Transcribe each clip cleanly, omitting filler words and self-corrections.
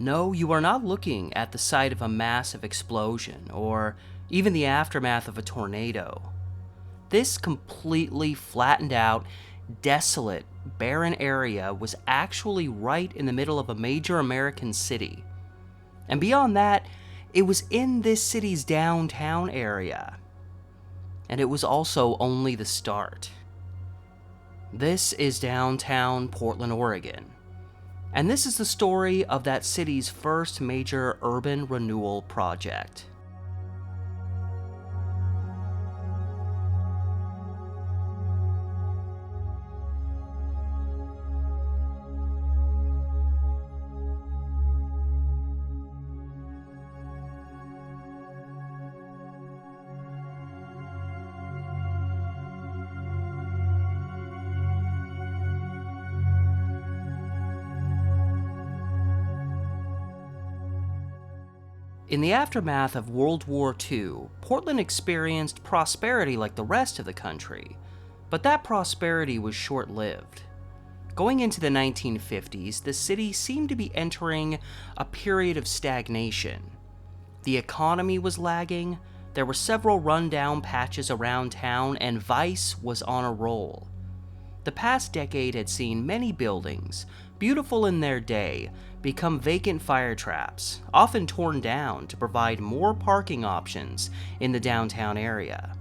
No, you are not looking at the site of a massive explosion or even the aftermath of a tornado. This completely flattened out, desolate, barren area was actually right in the middle of a major American city. And beyond that, it was in this city's downtown area. And it was also only the start. This is downtown Portland, Oregon. And this is the story of that city's first major urban renewal project. In the aftermath of World War II, Portland experienced prosperity like the rest of the country, but that prosperity was short-lived. Going into the 1950s, the city seemed to be entering a period of stagnation. The economy was lagging, there were several rundown patches around town, and vice was on a roll. The past decade had seen many buildings, beautiful in their day, become vacant fire traps, often torn down to provide more parking options in the downtown area.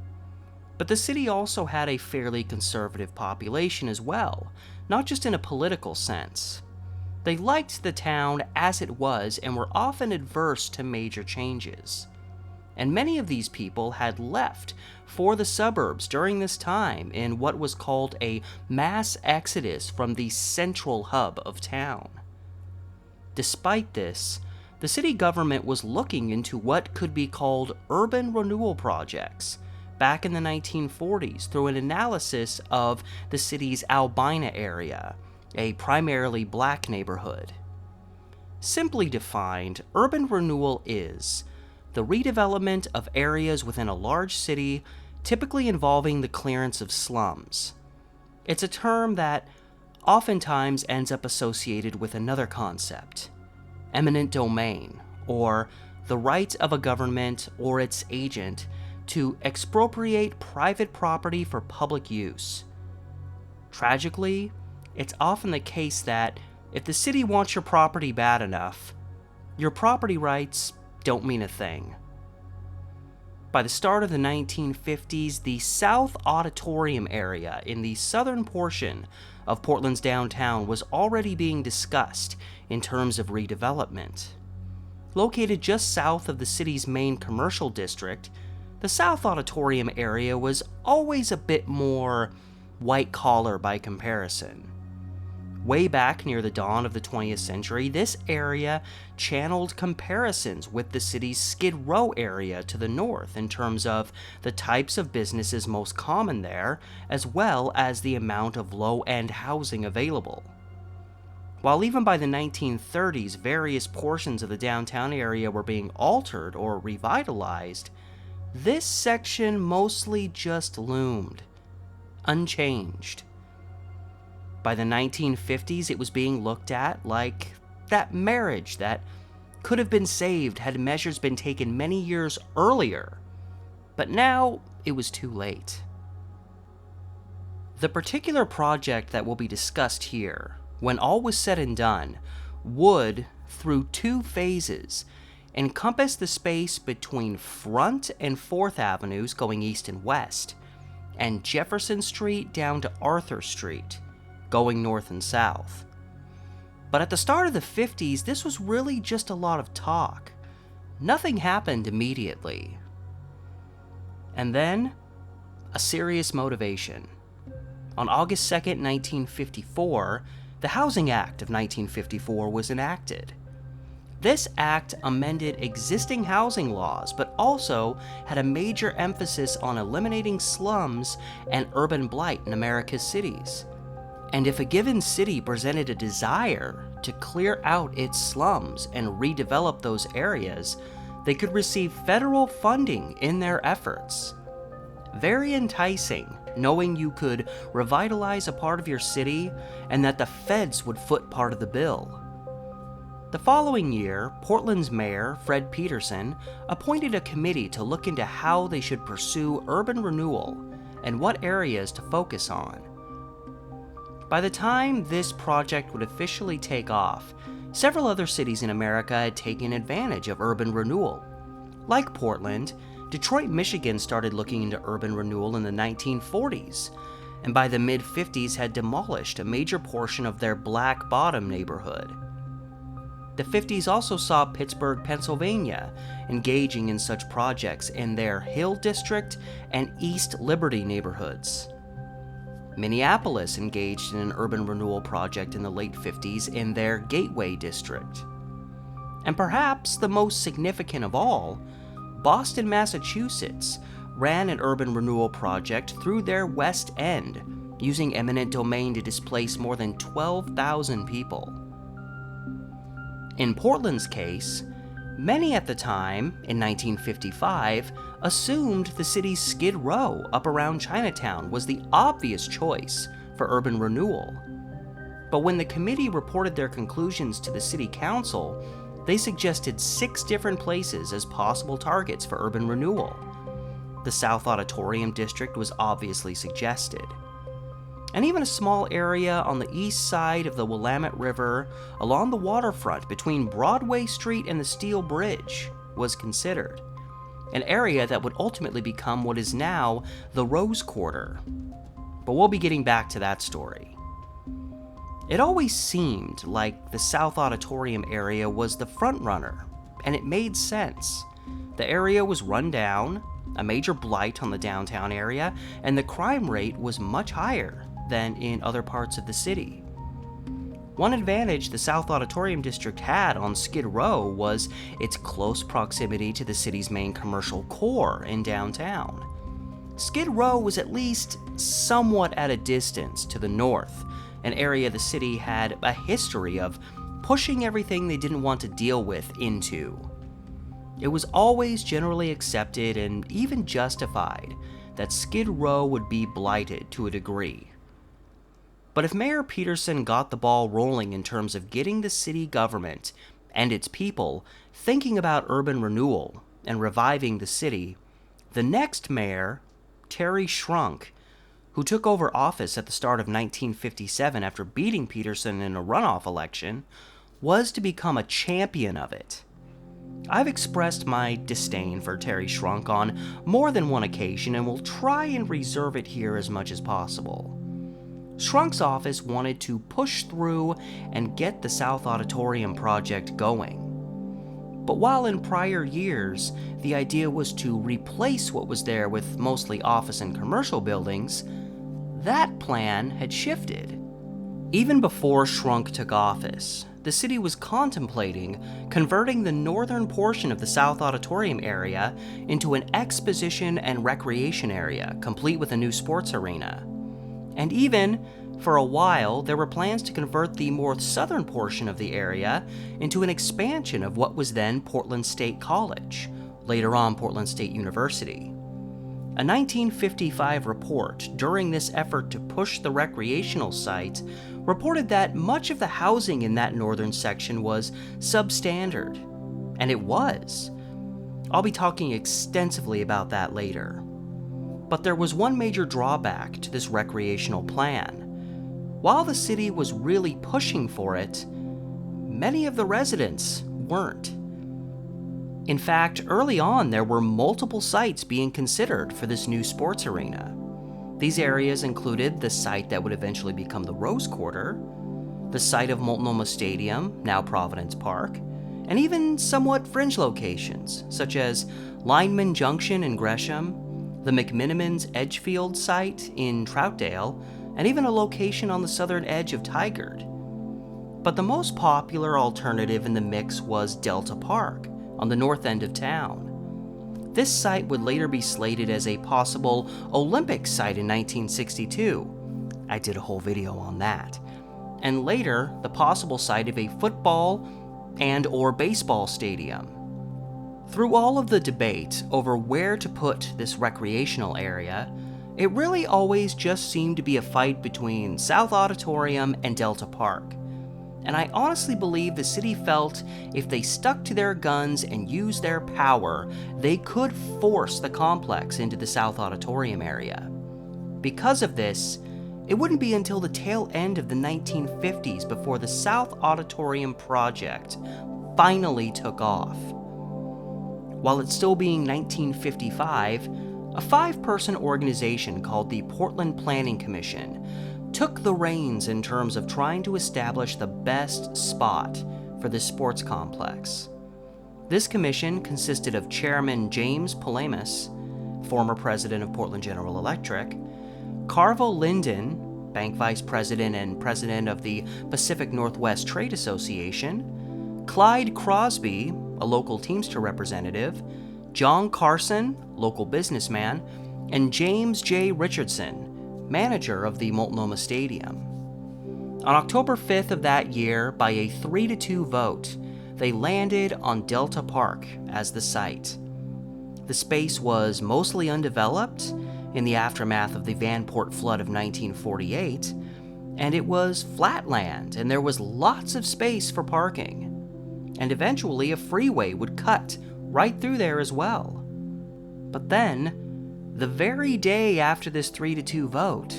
But the city also had a fairly conservative population as well, not just in a political sense. They liked the town as it was and were often adverse to major changes. And many of these people had left for the suburbs during this time in what was called a mass exodus from the central hub of town. Despite this, the city government was looking into what could be called urban renewal projects back in the 1940s through an analysis of the city's Albina area, a primarily black neighborhood. Simply defined, urban renewal is the redevelopment of areas within a large city, typically involving the clearance of slums. It's a term that oftentimes ends up associated with another concept, eminent domain, or the right of a government or its agent to expropriate private property for public use. Tragically, it's often the case that if the city wants your property bad enough, your property rights don't mean a thing. By the start of the 1950s, the South Auditorium area in the southern portion of Portland's downtown was already being discussed in terms of redevelopment. Located just south of the city's main commercial district, the South Auditorium area was always a bit more white-collar by comparison. Way back near the dawn of the 20th century, this area channeled comparisons with the city's Skid Row area to the north in terms of the types of businesses most common there, as well as the amount of low-end housing available. While even by the 1930s, various portions of the downtown area were being altered or revitalized, this section mostly just loomed, unchanged. By the 1950s, it was being looked at like that marriage that could have been saved had measures been taken many years earlier. But now, it was too late. The particular project that will be discussed here, when all was said and done, would, through two phases, encompass the space between Front and 4th Avenues going east and west, and Jefferson Street down to Arthur Street, going north and south. But at the start of the 50s, this was really just a lot of talk. Nothing happened immediately. And then, a serious motivation. On August 2nd, 1954, the Housing Act of 1954 was enacted. This act amended existing housing laws, but also had a major emphasis on eliminating slums and urban blight in America's cities. And if a given city presented a desire to clear out its slums and redevelop those areas, they could receive federal funding in their efforts. Very enticing, knowing you could revitalize a part of your city and that the feds would foot part of the bill. The following year, Portland's mayor, Fred Peterson, appointed a committee to look into how they should pursue urban renewal and what areas to focus on. By the time this project would officially take off, several other cities in America had taken advantage of urban renewal. Like Portland, Detroit, Michigan started looking into urban renewal in the 1940s, and by the mid-50s had demolished a major portion of their Black Bottom neighborhood. The 50s also saw Pittsburgh, Pennsylvania, engaging in such projects in their Hill District and East Liberty neighborhoods. Minneapolis engaged in an urban renewal project in the late 50s in their Gateway District. And perhaps the most significant of all, Boston, Massachusetts ran an urban renewal project through their West End, using eminent domain to displace more than 12,000 people. In Portland's case, many at the time, in 1955, assumed the city's Skid Row up around Chinatown was the obvious choice for urban renewal. But when the committee reported their conclusions to the city council, they suggested 6 different places as possible targets for urban renewal. The South Auditorium district was obviously suggested. And even a small area on the east side of the Willamette River along the waterfront between Broadway Street and the Steel Bridge was considered, an area that would ultimately become what is now the Rose Quarter. But we'll be getting back to that story. It always seemed like the South Auditorium area was the frontrunner, and it made sense. The area was run down, a major blight on the downtown area, and the crime rate was much higher than in other parts of the city. One advantage the South Auditorium district had on Skid Row was its close proximity to the city's main commercial core in downtown. Skid Row was at least somewhat at a distance to the north, an area the city had a history of pushing everything they didn't want to deal with into. It was always generally accepted and even justified that Skid Row would be blighted to a degree. But if Mayor Peterson got the ball rolling in terms of getting the city government and its people thinking about urban renewal and reviving the city, the next mayor, Terry Shrunk, who took over office at the start of 1957 after beating Peterson in a runoff election, was to become a champion of it. I've expressed my disdain for Terry Shrunk on more than one occasion and will try and reserve it here as much as possible. Schrunk's office wanted to push through and get the South Auditorium project going. But while in prior years, the idea was to replace what was there with mostly office and commercial buildings, that plan had shifted. Even before Shrunk took office, the city was contemplating converting the northern portion of the South Auditorium area into an exposition and recreation area, complete with a new sports arena. And even, for a while, there were plans to convert the more southern portion of the area into an expansion of what was then Portland State College, later on Portland State University. A 1955 report during this effort to push the recreational site reported that much of the housing in that northern section was substandard. And it was. I'll be talking extensively about that later. But there was one major drawback to this recreational plan. While the city was really pushing for it, many of the residents weren't. In fact, early on there were multiple sites being considered for this new sports arena. These areas included the site that would eventually become the Rose Quarter, the site of Multnomah Stadium, now Providence Park, and even somewhat fringe locations, such as Lineman Junction in Gresham, the McMinimans Edgefield site in Troutdale, and even a location on the southern edge of Tigard. But the most popular alternative in the mix was Delta Park, on the north end of town. This site would later be slated as a possible Olympic site in 1962. I did a whole video on that. And later, the possible site of a football and/or baseball stadium. Through all of the debate over where to put this recreational area, it really always just seemed to be a fight between South Auditorium and Delta Park. and I honestly believe the city felt if they stuck to their guns and used their power, they could force the complex into the South Auditorium area. Because of this, it wouldn't be until the tail end of the 1950s before the South Auditorium project finally took off. While it's still being 1955, a 5-person organization called the Portland Planning Commission took the reins in terms of trying to establish the best spot for this sports complex. This commission consisted of Chairman James Palamas, former president of Portland General Electric, Carvo Linden, bank vice president and president of the Pacific Northwest Trade Association, Clyde Crosby, a local Teamster representative, John Carson, local businessman, and James J. Richardson, manager of the Multnomah Stadium. On October 5th of that year, by a 3-2 vote, they landed on Delta Park as the site. The space was mostly undeveloped in the aftermath of the Vanport flood of 1948, and it was flat land, and there was lots of space for parking. And eventually a freeway would cut right through there as well. But then, the very day after this 3-2 vote,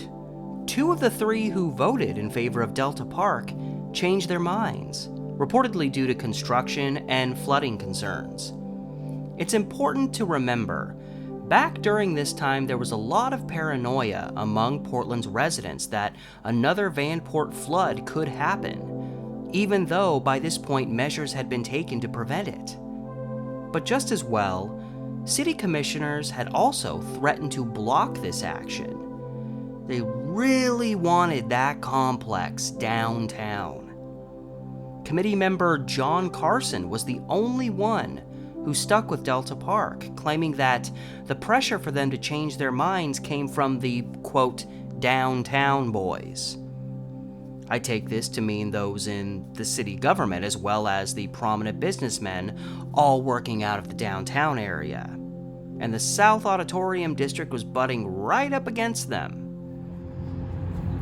2 of the 3 who voted in favor of Delta Park changed their minds, reportedly due to construction and flooding concerns. It's important to remember, back during this time there was a lot of paranoia among Portland's residents that another Vanport flood could happen, even though by this point measures had been taken to prevent it. But just as well, city commissioners had also threatened to block this action. They really wanted that complex downtown. Committee member John Carson was the only one who stuck with Delta Park, claiming that the pressure for them to change their minds came from the, quote, downtown boys. I take this to mean those in the city government as well as the prominent businessmen all working out of the downtown area. And the South Auditorium district was butting right up against them.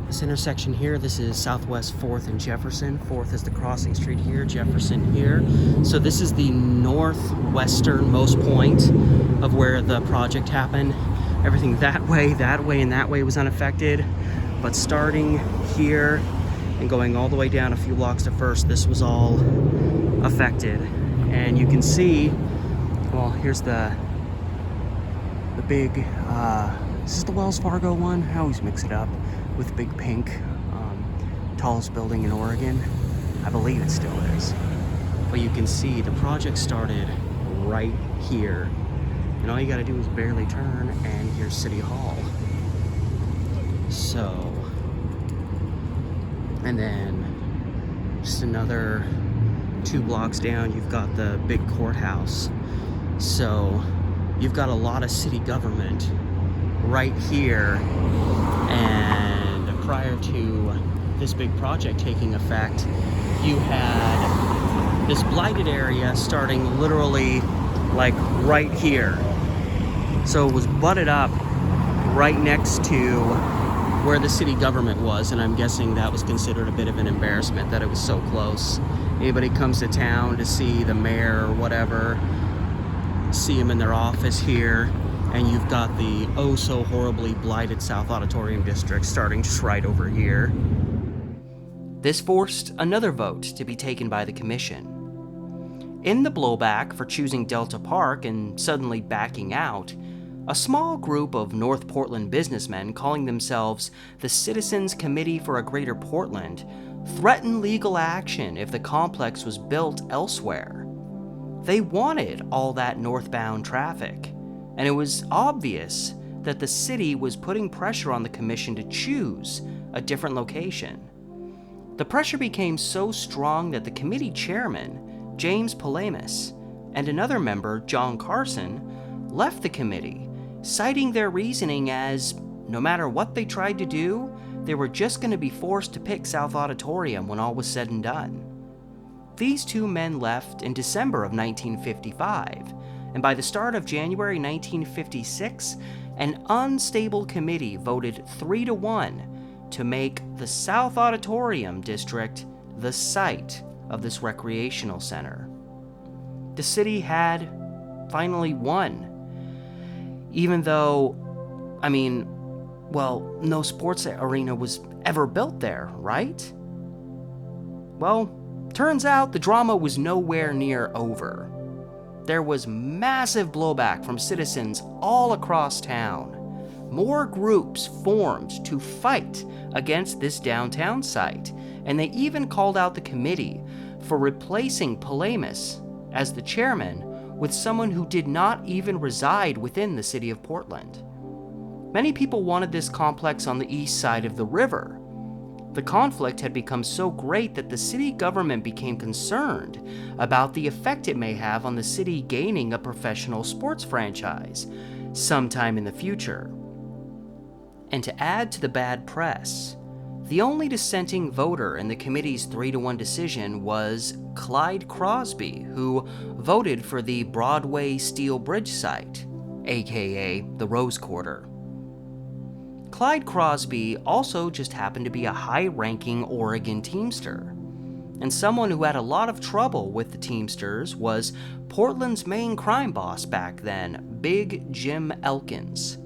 This intersection here, this is Southwest 4th and Jefferson. 4th is the crossing street here, Jefferson here. So this is the northwesternmost point of where the project happened. Everything that way, and that way was unaffected. But starting here and going all the way down a few blocks to First, this was all affected. And you can see, well, here's the big, this is the Wells Fargo one. I always mix it up with Big Pink, tallest building in Oregon. I believe it still is. But you can see the project started right here. And all you gotta do is barely turn, and here's City Hall. So, and then just another 2 blocks down, you've got the big courthouse. So, you've got a lot of city government right here, and prior to this big project taking effect, you had this blighted area starting literally like right here. So it was butted up right next to where the city government was, and I'm guessing that was considered a bit of an embarrassment that it was so close. Anybody comes to town to see the mayor or whatever, see them in their office here, and you've got the oh so horribly blighted South Auditorium district starting just right over here. This forced another vote to be taken by the commission. In the blowback for choosing Delta Park and suddenly backing out, a small group of North Portland businessmen calling themselves the Citizens Committee for a Greater Portland threatened legal action if the complex was built elsewhere. They wanted all that northbound traffic, and it was obvious that the city was putting pressure on the commission to choose a different location. The pressure became so strong that the committee chairman, James Palamas, and another member, John Carson, left the committee, citing their reasoning as no matter what they tried to do, they were just going to be forced to pick South Auditorium when all was said and done. These 2 men left in December of 1955, and by the start of January 1956, an unstable committee voted 3-1 to make the South Auditorium district the site of this recreational center. The city had finally won. Even though, no sports arena was ever built there, right? Well, turns out the drama was nowhere near over. There was massive blowback from citizens all across town. More groups formed to fight against this downtown site, and they even called out the committee for replacing Palamas as the chairman with someone who did not even reside within the city of Portland. Many people wanted this complex on the east side of the river. The conflict had become so great that the city government became concerned about the effect it may have on the city gaining a professional sports franchise sometime in the future. And to add to the bad press, the only dissenting voter in the committee's 3-1 decision was Clyde Crosby, who voted for the Broadway Steel Bridge site, aka the Rose Quarter. Clyde Crosby also just happened to be a high-ranking Oregon Teamster, and someone who had a lot of trouble with the Teamsters was Portland's main crime boss back then, Big Jim Elkins.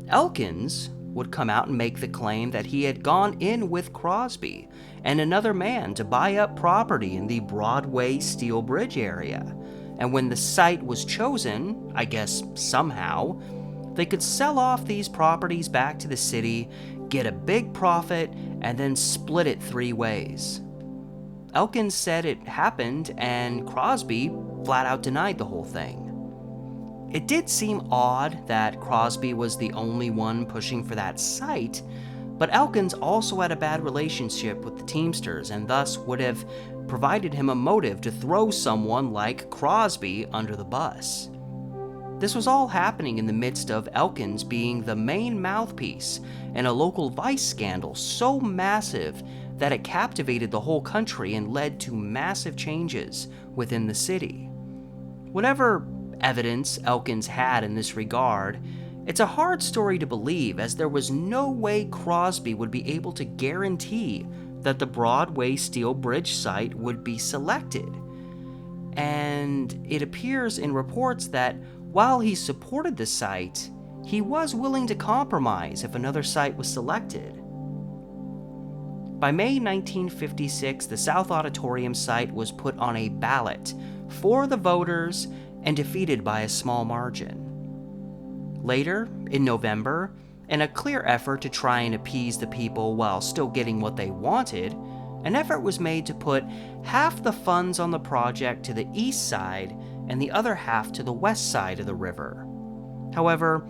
Elkins would come out and make the claim that he had gone in with Crosby and another man to buy up property in the Broadway Steel Bridge area, and when the site was chosen, I guess somehow, they could sell off these properties back to the city, get a big profit, and then split it 3 ways. Elkins said it happened, and Crosby flat out denied the whole thing. It did seem odd that Crosby was the only one pushing for that site, but Elkins also had a bad relationship with the Teamsters and thus would have provided him a motive to throw someone like Crosby under the bus. This was all happening in the midst of Elkins being the main mouthpiece in a local vice scandal so massive that it captivated the whole country and led to massive changes within the city. Whatever evidence Elkins had in this regard, it's a hard story to believe, as there was no way Crosby would be able to guarantee that the Broadway Steel Bridge site would be selected. And it appears in reports that while he supported the site, he was willing to compromise if another site was selected. By May 1956, the South Auditorium site was put on a ballot for the voters and defeated by a small margin. Later, in November, in a clear effort to try and appease the people while still getting what they wanted, an effort was made to put half the funds on the project to the east side and the other half to the west side of the river. However,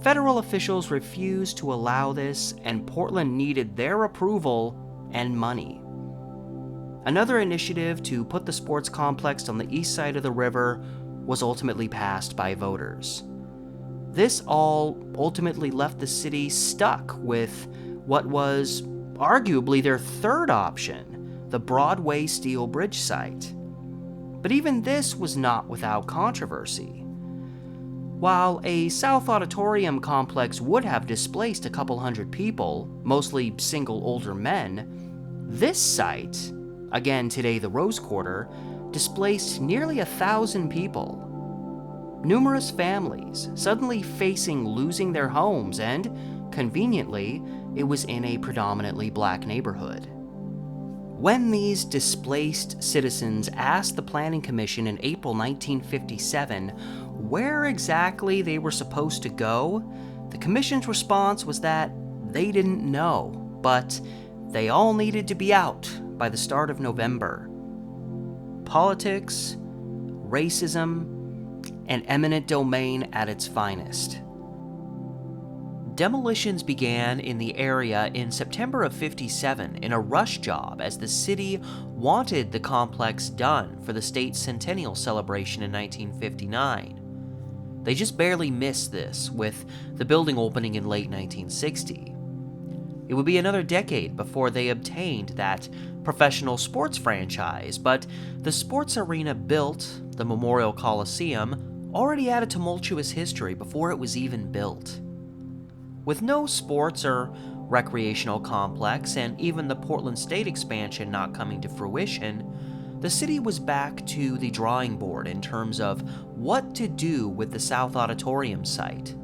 federal officials refused to allow this, and Portland needed their approval and money. Another initiative to put the sports complex on the east side of the river was ultimately passed by voters. This all ultimately left the city stuck with what was arguably their third option, the Broadway Steel Bridge site. But even this was not without controversy. While a South Auditorium complex would have displaced a couple hundred people, mostly single older men, this site, again today the Rose Quarter, displaced nearly 1,000 people. Numerous families suddenly facing losing their homes, and, conveniently, it was in a predominantly black neighborhood. When these displaced citizens asked the Planning Commission in April 1957 where exactly they were supposed to go, the Commission's response was that they didn't know, but they all needed to be out by the start of November. Politics, racism, and eminent domain at its finest. Demolitions began in the area in September of '57 in a rush job as the city wanted the complex done for the state's centennial celebration in 1959. They just barely missed this, with the building opening in late 1960. It would be another decade before they obtained that professional sports franchise, but the sports arena built, the Memorial Coliseum, already had a tumultuous history before it was even built. With no sports or recreational complex, and even the Portland State expansion not coming to fruition, the city was back to the drawing board in terms of what to do with the South Auditorium site.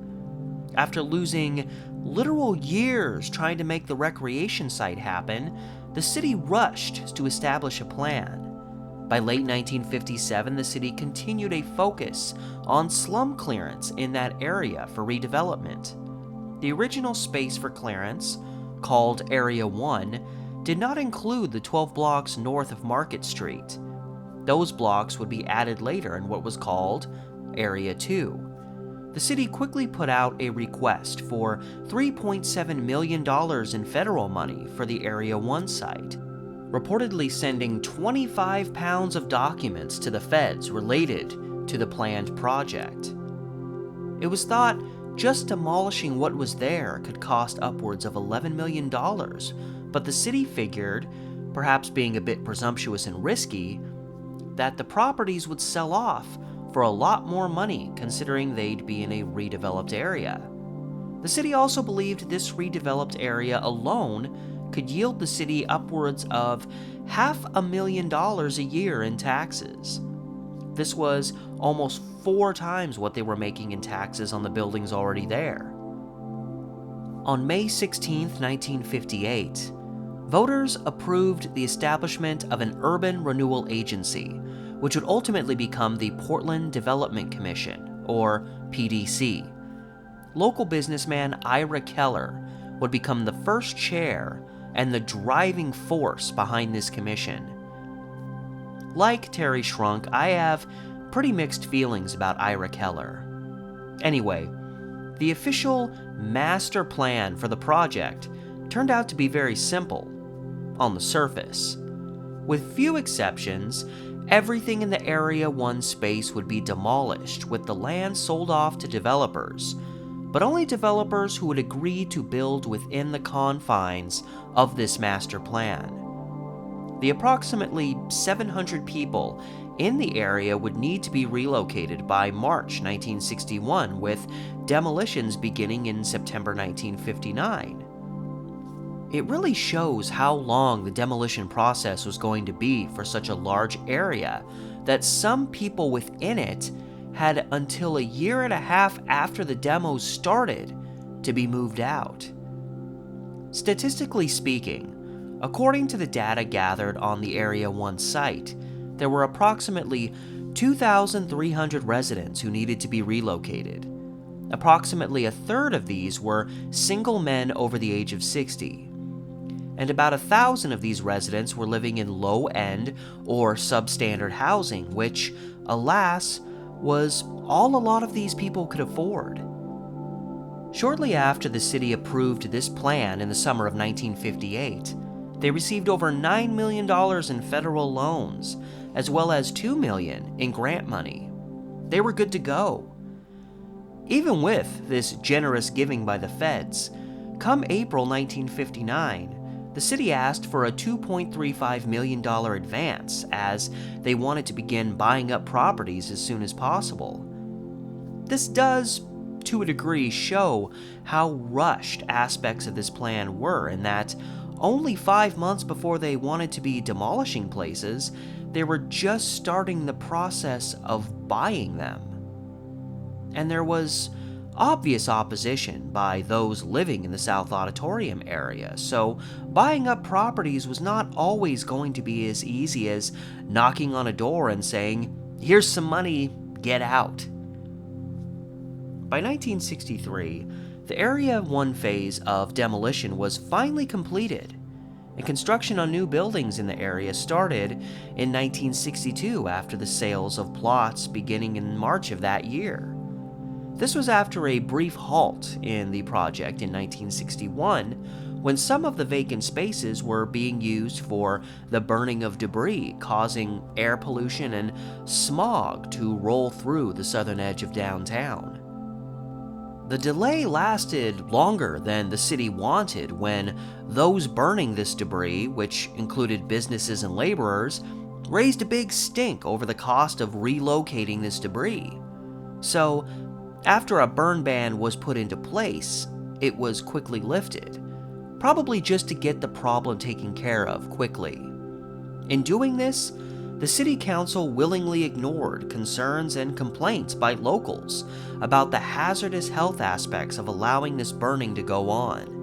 After losing literal years trying to make the recreation site happen, the city rushed to establish a plan. By late 1957, the city continued a focus on slum clearance in that area for redevelopment. The original space for clearance, called Area 1, did not include the 12 blocks north of Market Street. Those blocks would be added later in what was called Area 2. The city quickly put out a request for $3.7 million in federal money for the Area 1 site, reportedly sending 25 pounds of documents to the feds related to the planned project. It was thought just demolishing what was there could cost upwards of $11 million, but the city figured, perhaps being a bit presumptuous and risky, that the properties would sell off for a lot more money considering they'd be in a redeveloped area. The city also believed this redeveloped area alone could yield the city upwards of $500,000 a year in taxes. This was almost 4 times what they were making in taxes on the buildings already there. On May 16, 1958, voters approved the establishment of an urban renewal agency, which would ultimately become the Portland Development Commission, or PDC. Local businessman Ira Keller would become the first chair and the driving force behind this commission. Like Terry Shrunk, I have pretty mixed feelings about Ira Keller. Anyway, the official master plan for the project turned out to be very simple, on the surface. With few exceptions, everything in the Area 1 space would be demolished with the land sold off to developers, but only developers who would agree to build within the confines of this master plan. The approximately 700 people in the area would need to be relocated by March 1961, with demolitions beginning in September 1959. It really shows how long the demolition process was going to be for such a large area that some people within it had until a year and a half after the demos started to be moved out. Statistically speaking, according to the data gathered on the Area 1 site, there were approximately 2,300 residents who needed to be relocated. Approximately a third of these were single men over the age of 60. And about 1,000 of these residents were living in low-end or substandard housing, which, alas, was all a lot of these people could afford. Shortly after the city approved this plan in the summer of 1958, they received over $9 million in federal loans, as well as $2 million in grant money. They were good to go. Even with this generous giving by the feds, come April 1959, the city asked for a $2.35 million advance as they wanted to begin buying up properties as soon as possible. This does, to a degree, show how rushed aspects of this plan were, in that only 5 months before they wanted to be demolishing places, they were just starting the process of buying them. And there was obvious opposition by those living in the South Auditorium area, so buying up properties was not always going to be as easy as knocking on a door and saying, "Here's some money, get out." By 1963, the Area 1 phase of demolition was finally completed, and construction on new buildings in the area started in 1962 after the sales of plots beginning in March of that year. This was after a brief halt in the project in 1961, when some of the vacant spaces were being used for the burning of debris, causing air pollution and smog to roll through the southern edge of downtown. The delay lasted longer than the city wanted when those burning this debris, which included businesses and laborers, raised a big stink over the cost of relocating this debris. So, after a burn ban was put into place, it was quickly lifted. probably just to get the problem taken care of quickly. In doing this, the city council willingly ignored concerns and complaints by locals about the hazardous health aspects of allowing this burning to go on.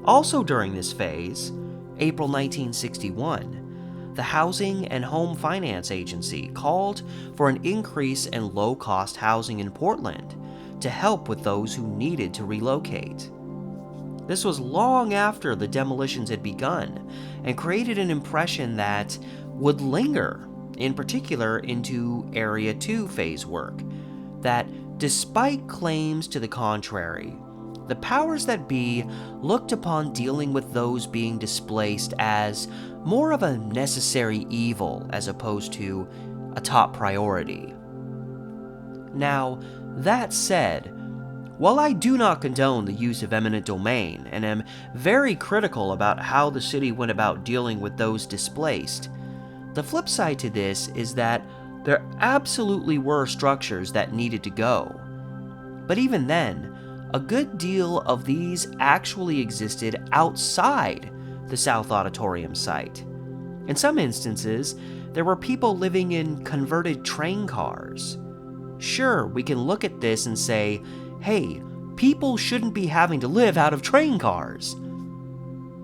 Also during this phase, April 1961, the Housing and Home Finance Agency called for an increase in low-cost housing in Portland to help with those who needed to relocate. This was long after the demolitions had begun and created an impression that would linger, in particular into Area 2 phase work, that despite claims to the contrary, the powers that be looked upon dealing with those being displaced as more of a necessary evil as opposed to a top priority. Now, that said, while I do not condone the use of eminent domain and am very critical about how the city went about dealing with those displaced, the flip side to this is that there absolutely were structures that needed to go. But even then, a good deal of these actually existed outside the South Auditorium site. In some instances, there were people living in converted train cars. Sure, we can look at this and say, hey, people shouldn't be having to live out of train cars.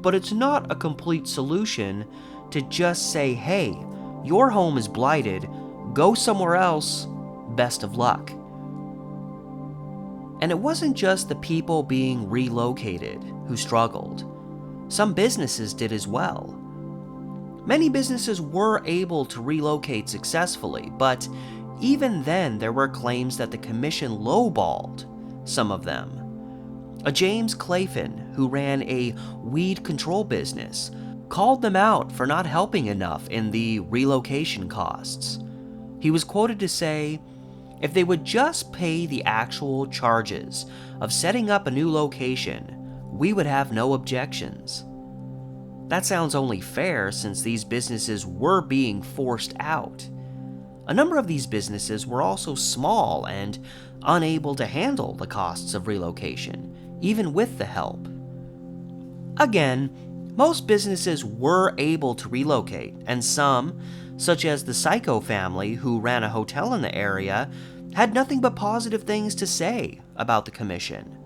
But it's not a complete solution to just say, hey, your home is blighted, go somewhere else, best of luck. And it wasn't just the people being relocated who struggled. Some businesses did as well. Many businesses were able to relocate successfully, but even then there were claims that the commission lowballed some of them. A James Clayfin, who ran a weed control business, called them out for not helping enough in the relocation costs. He was quoted to say, if they would just pay the actual charges of setting up a new location, we would have no objections. That sounds only fair since these businesses were being forced out. A number of these businesses were also small and unable to handle the costs of relocation, even with the help. Again, most businesses were able to relocate, and some, such as the Psycho family who ran a hotel in the area, had nothing but positive things to say about the commission.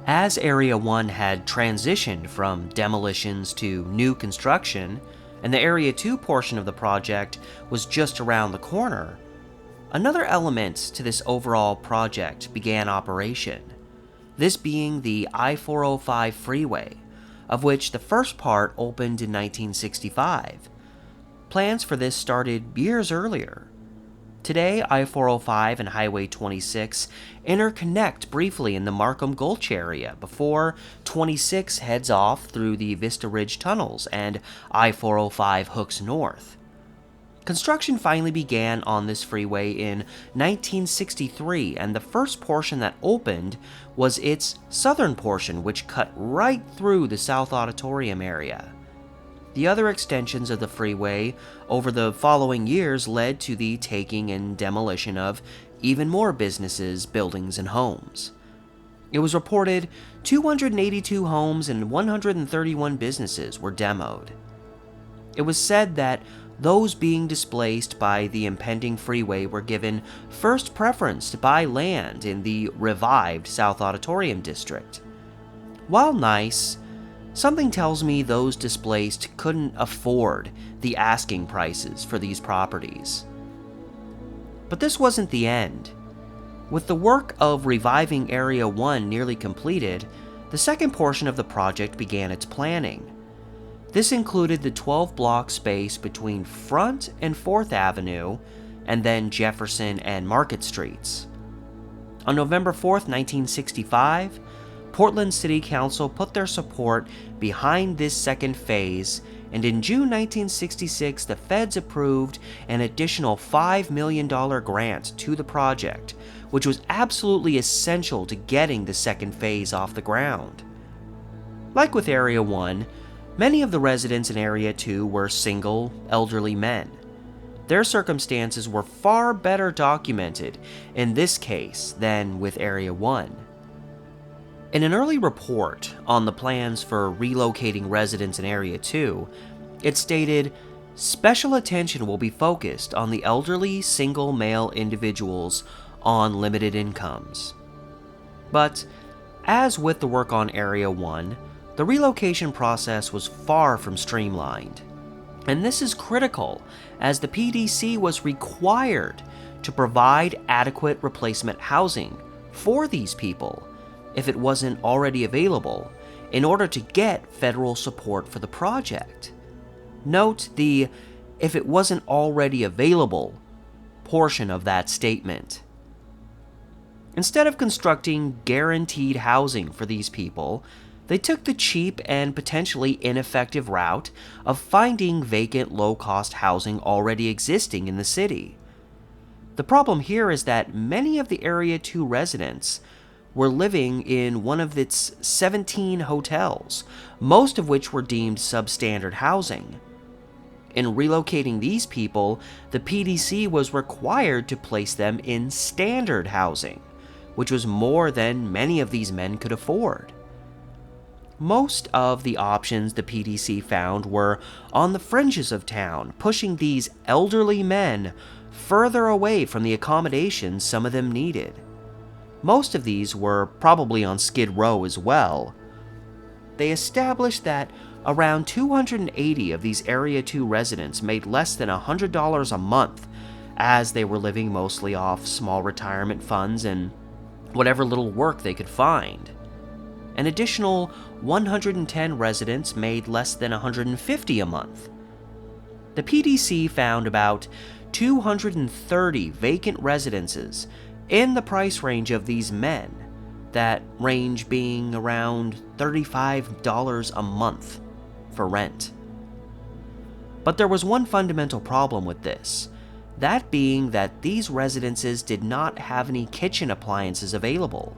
As Area 1 had transitioned from demolitions to new construction, and the Area 2 portion of the project was just around the corner, another element to this overall project began operation, this being the I-405 Freeway, of which the first part opened in 1965. Plans for this started years earlier. Today, I-405 and Highway 26 interconnect briefly in the Markham Gulch area before 26 heads off through the Vista Ridge tunnels and I-405 hooks north. Construction finally began on this freeway in 1963, and the first portion that opened was its southern portion, which cut right through the South Auditorium area. The other extensions of the freeway over the following years led to the taking and demolition of even more businesses, buildings, and homes. It was reported 282 homes and 131 businesses were demoed. It was said that those being displaced by the impending freeway were given first preference to buy land in the revived South Auditorium district. While nice, something tells me those displaced couldn't afford the asking prices for these properties. But this wasn't the end. With the work of reviving Area 1 nearly completed, the second portion of the project began its planning. This included the 12-block space between Front and 4th Avenue, and then Jefferson and Market Streets. On November 4th, 1965, Portland City Council put their support behind this second phase, and in June 1966, the feds approved an additional $5 million grant to the project, which was absolutely essential to getting the second phase off the ground. Like with Area 1, many of the residents in Area 2 were single, elderly men. Their circumstances were far better documented in this case than with Area 1. In an early report on the plans for relocating residents in Area 2, it stated, "Special attention will be focused on the elderly single male individuals on limited incomes." But, as with the work on Area 1, the relocation process was far from streamlined. And this is critical, as the PDC was required to provide adequate replacement housing for these people if it wasn't already available, in order to get federal support for the project. Note the "if it wasn't already available" portion of that statement. Instead of constructing guaranteed housing for these people, they took the cheap and potentially ineffective route of finding vacant low-cost housing already existing in the city. The problem here is that many of the Area 2 residents were living in one of its 17 hotels, most of which were deemed substandard housing. In relocating these people, the PDC was required to place them in standard housing, which was more than many of these men could afford. Most of the options the PDC found were on the fringes of town, pushing these elderly men further away from the accommodations some of them needed. Most of these were probably on Skid Row as well. They established that around 280 of these Area 2 residents made less than $100 a month, as they were living mostly off small retirement funds and whatever little work they could find. An additional 110 residents made less than $150 a month. The PDC found about 230 vacant residences in the price range of these men, that range being around $35 a month for rent. But there was one fundamental problem with this, that being that these residences did not have any kitchen appliances available.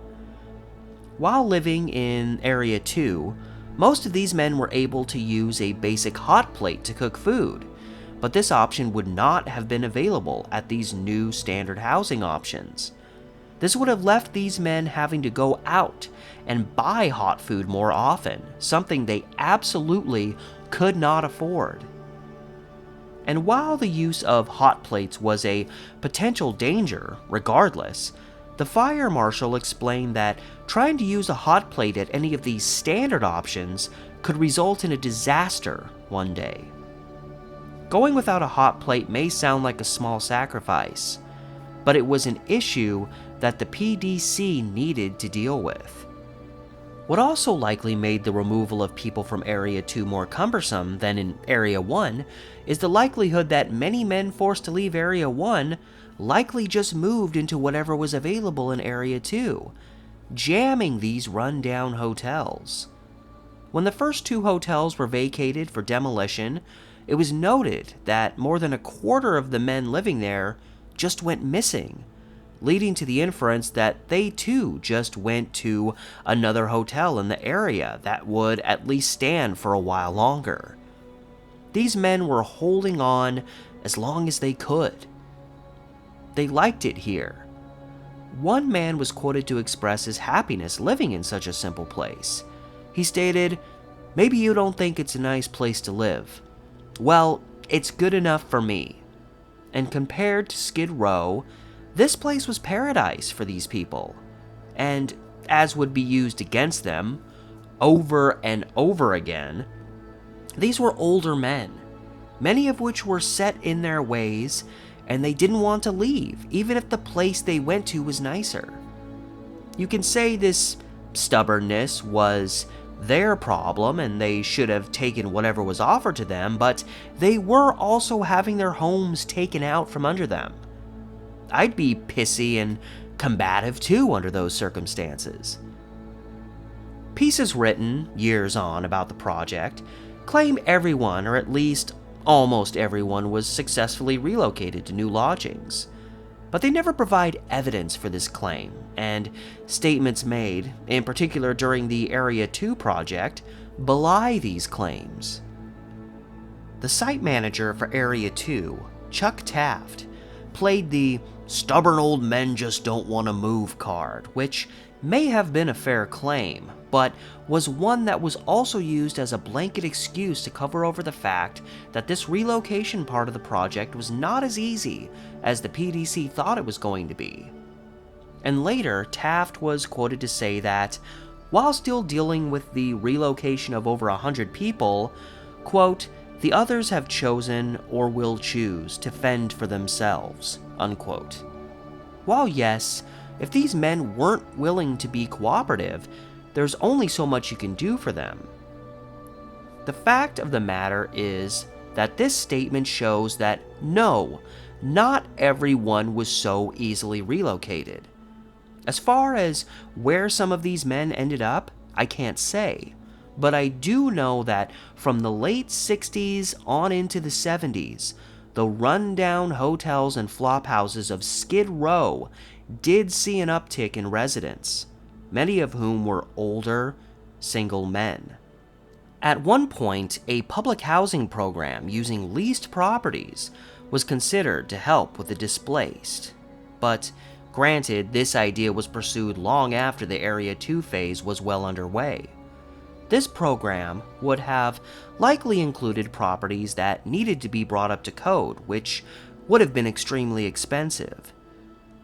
While living in Area 2, most of these men were able to use a basic hot plate to cook food, but this option would not have been available at these new standard housing options. This would have left these men having to go out and buy hot food more often, something they absolutely could not afford. And while the use of hot plates was a potential danger, regardless, the fire marshal explained that trying to use a hot plate at any of these standard options could result in a disaster one day. Going without a hot plate may sound like a small sacrifice, but it was an issue that the PDC needed to deal with. What also likely made the removal of people from Area 2 more cumbersome than in Area 1 is the likelihood that many men forced to leave Area 1 likely just moved into whatever was available in Area 2, jamming these run-down hotels. When the first two hotels were vacated for demolition, it was noted that more than a quarter of the men living there just went missing, leading to the inference that they too just went to another hotel in the area that would at least stand for a while longer. These men were holding on as long as they could. They liked it here, One man was quoted to express his happiness living in such a simple place. He stated, "Maybe you don't think it's a nice place to live. Well, it's good enough for me." And compared to Skid Row, this place was paradise for these people. And as would be used against them over and over again, these were older men, many of which were set in their ways, and they didn't want to leave, even if the place they went to was nicer. You can say this stubbornness was their problem and they should have taken whatever was offered to them, but they were also having their homes taken out from under them. I'd be pissy and combative too under those circumstances. Pieces written years on about the project claim everyone, or at least almost everyone, was successfully relocated to new lodgings. But they never provide evidence for this claim, and statements made, in particular during the Area 2 project, belie these claims. The site manager for Area 2, Chuck Taft, played the "stubborn old men just don't want to move" card, which may have been a fair claim, but was one that was also used as a blanket excuse to cover over the fact that this relocation part of the project was not as easy as the PDC thought it was going to be. And later, Taft was quoted to say that, while still dealing with the relocation of over 100 people, quote, "the others have chosen or will choose to fend for themselves," unquote. While yes, if these men weren't willing to be cooperative, there's only so much you can do for them. The fact of the matter is that this statement shows that no, not everyone was so easily relocated. As far as where some of these men ended up, I can't say, but I do know that from the late 60s on into the 70s, the rundown hotels and flophouses of Skid Row did see an uptick in residents, many of whom were older, single men. At one point, a public housing program using leased properties was considered to help with the displaced. But granted, this idea was pursued long after the Area 2 phase was well underway. This program would have likely included properties that needed to be brought up to code, which would have been extremely expensive.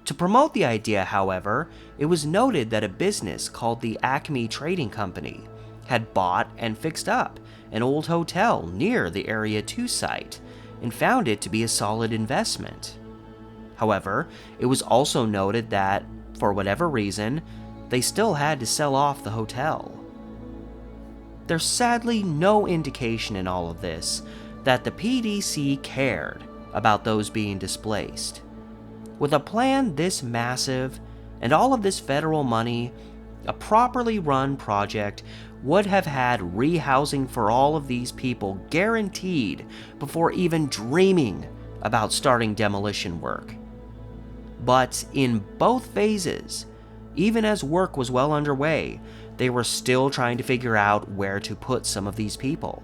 To promote the idea, however, it was noted that a business called the Acme Trading Company had bought and fixed up an old hotel near the Area 2 site and found it to be a solid investment. However, it was also noted that, for whatever reason, they still had to sell off the hotel. There's sadly no indication in all of this that the PDC cared about those being displaced. With a plan this massive and all of this federal money, a properly run project would have had rehousing for all of these people guaranteed before even dreaming about starting demolition work. But in both phases, even as work was well underway, they were still trying to figure out where to put some of these people.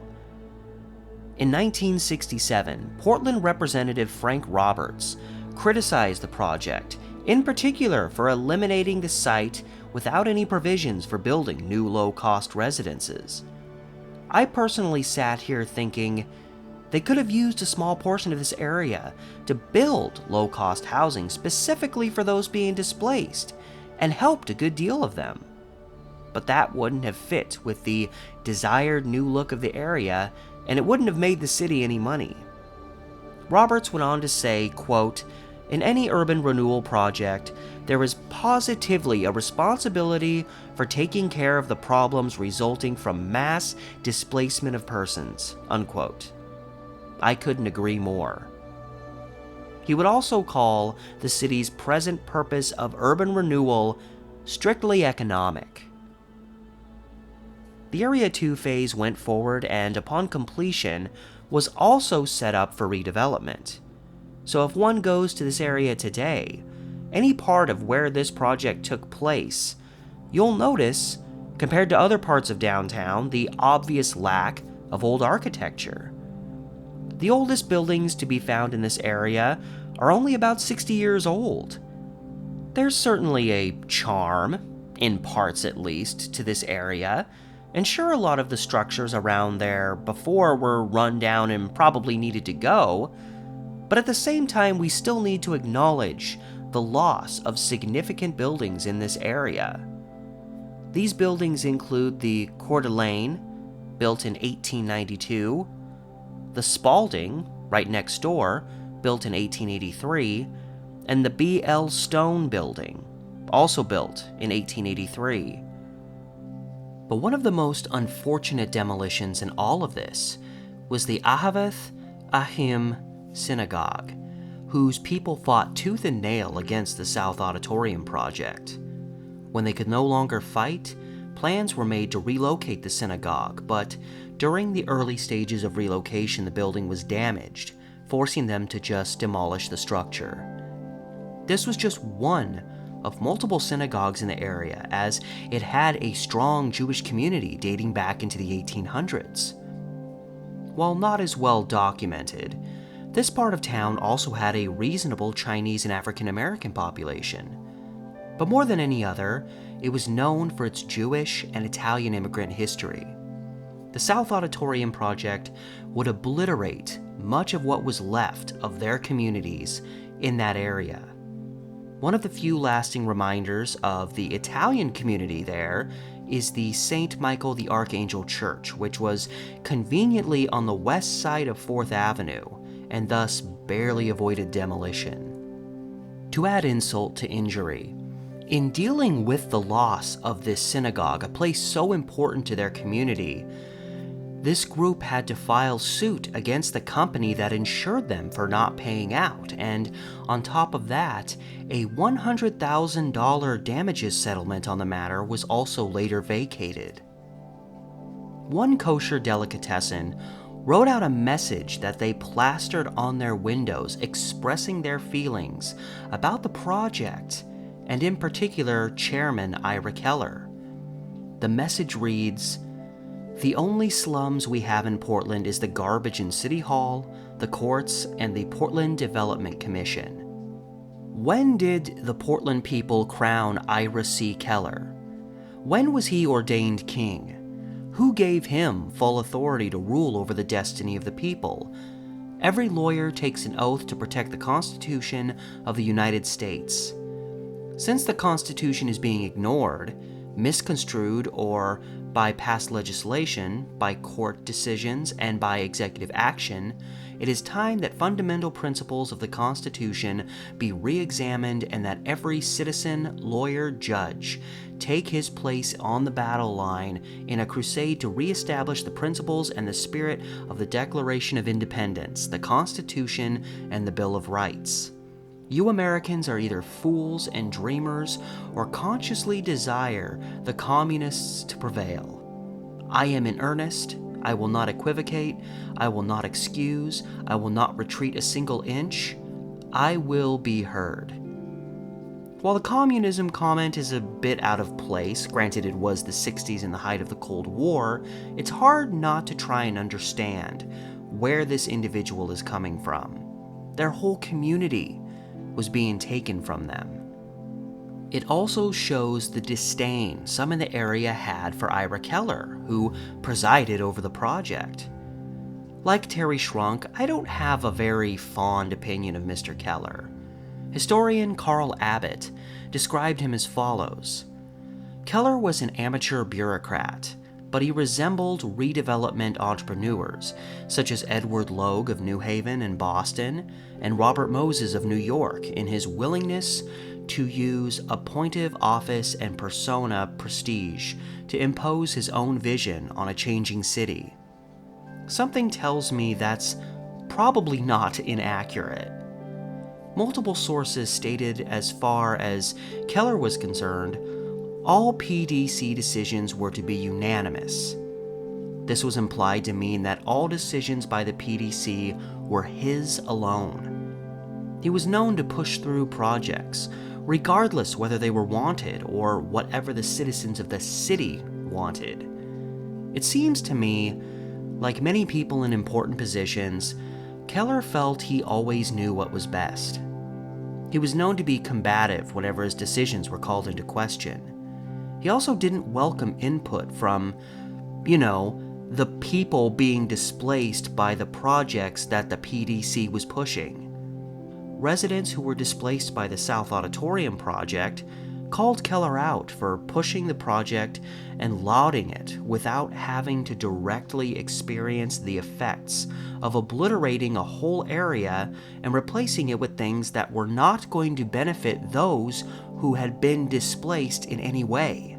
In 1967, Portland Representative Frank Roberts criticized the project, in particular for eliminating the site without any provisions for building new low-cost residences. I personally sat here thinking they could have used a small portion of this area to build low-cost housing specifically for those being displaced, and helped a good deal of them. But that wouldn't have fit with the desired new look of the area, and it wouldn't have made the city any money. Roberts went on to say, quote, "In any urban renewal project, there is positively a responsibility for taking care of the problems resulting from mass displacement of persons," unquote. I couldn't agree more. He would also call the city's present purpose of urban renewal strictly economic. The Area 2 phase went forward and, upon completion, was also set up for redevelopment. So if one goes to this area today, any part of where this project took place, you'll notice, compared to other parts of downtown, the obvious lack of old architecture. The oldest buildings to be found in this area are only about 60 years old. There's certainly a charm, in parts at least, to this area, and sure, a lot of the structures around there before were run down and probably needed to go, but at the same time, we still need to acknowledge the loss of significant buildings in this area. These buildings include the Coeur d'Alene, built in 1892, the Spalding, right next door, built in 1883, and the B.L. Stone building, also built in 1883. But one of the most unfortunate demolitions in all of this was the Ahavath Ahim Synagogue, whose people fought tooth and nail against the South Auditorium project. When they could no longer fight, plans were made to relocate the synagogue, but during the early stages of relocation, the building was damaged, forcing them to just demolish the structure. This was just one of multiple synagogues in the area, as it had a strong Jewish community dating back into the 1800s. While not as well documented, this part of town also had a reasonable Chinese and African American population. But more than any other, it was known for its Jewish and Italian immigrant history. The South Auditorium project would obliterate much of what was left of their communities in that area. One of the few lasting reminders of the Italian community there is the St. Michael the Archangel Church, which was conveniently on the west side of 4th Avenue and thus barely avoided demolition. To add insult to injury, in dealing with the loss of this synagogue, a place so important to their community, this group had to file suit against the company that insured them for not paying out, and on top of that, a $100,000 damages settlement on the matter was also later vacated. One kosher delicatessen wrote out a message that they plastered on their windows expressing their feelings about the project, and in particular, Chairman Ira Keller. The message reads, "The only slums we have in Portland is the garbage in City Hall, the courts, and the Portland Development Commission." When did the Portland people crown Ira C. Keller? When was he ordained king? Who gave him full authority to rule over the destiny of the people? Every lawyer takes an oath to protect the Constitution of the United States. Since the Constitution is being ignored, misconstrued, or by past legislation, by court decisions, and by executive action, it is time that fundamental principles of the Constitution be re-examined and that every citizen, lawyer, judge take his place on the battle line in a crusade to re-establish the principles and the spirit of the Declaration of Independence, the Constitution, and the Bill of Rights. You Americans are either fools and dreamers or consciously desire the communists to prevail. I am in earnest. I will not equivocate. I will not excuse. I will not retreat a single inch. I will be heard. While the communism comment is a bit out of place, granted it was the 60s and the height of the Cold War, it's hard not to try and understand where this individual is coming from. Their whole community was being taken from them. It also shows the disdain some in the area had for Ira Keller, who presided over the project. Like Terry Schrunk, I don't have a very fond opinion of Mr. Keller. Historian Carl Abbott described him as follows: Keller was an amateur bureaucrat, but he resembled redevelopment entrepreneurs such as Edward Logue of New Haven and Boston and Robert Moses of New York in his willingness to use appointive office and persona prestige to impose his own vision on a changing city. Something tells me that's probably not inaccurate. Multiple sources stated as far as Keller was concerned, all PDC decisions were to be unanimous. This was implied to mean that all decisions by the PDC were his alone. He was known to push through projects, regardless whether they were wanted or whatever the citizens of the city wanted. It seems to me, like many people in important positions, Keller felt he always knew what was best. He was known to be combative whenever his decisions were called into question. He also didn't welcome input from, the people being displaced by the projects that the PDC was pushing. Residents who were displaced by the South Auditorium project called Keller out for pushing the project and lauding it without having to directly experience the effects of obliterating a whole area and replacing it with things that were not going to benefit those who had been displaced in any way.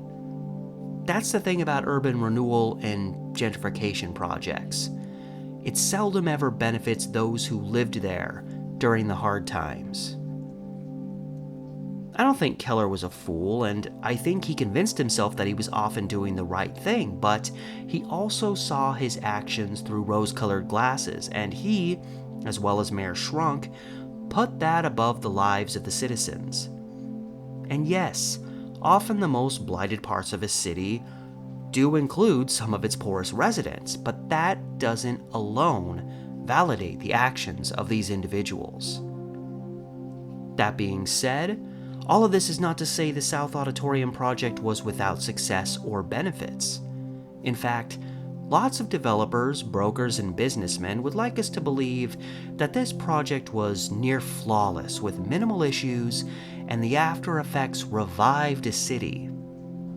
That's the thing about urban renewal and gentrification projects. It seldom ever benefits those who lived there during the hard times. I don't think Keller was a fool, and I think he convinced himself that he was often doing the right thing, but he also saw his actions through rose-colored glasses, and he, as well as Mayor Shrunk, put that above the lives of the citizens. And yes, often the most blighted parts of a city do include some of its poorest residents, but that doesn't alone validate the actions of these individuals. That being said, all of this is not to say the South Auditorium project was without success or benefits. In fact, lots of developers, brokers, and businessmen would like us to believe that this project was near flawless with minimal issues, and the after effects revived a city.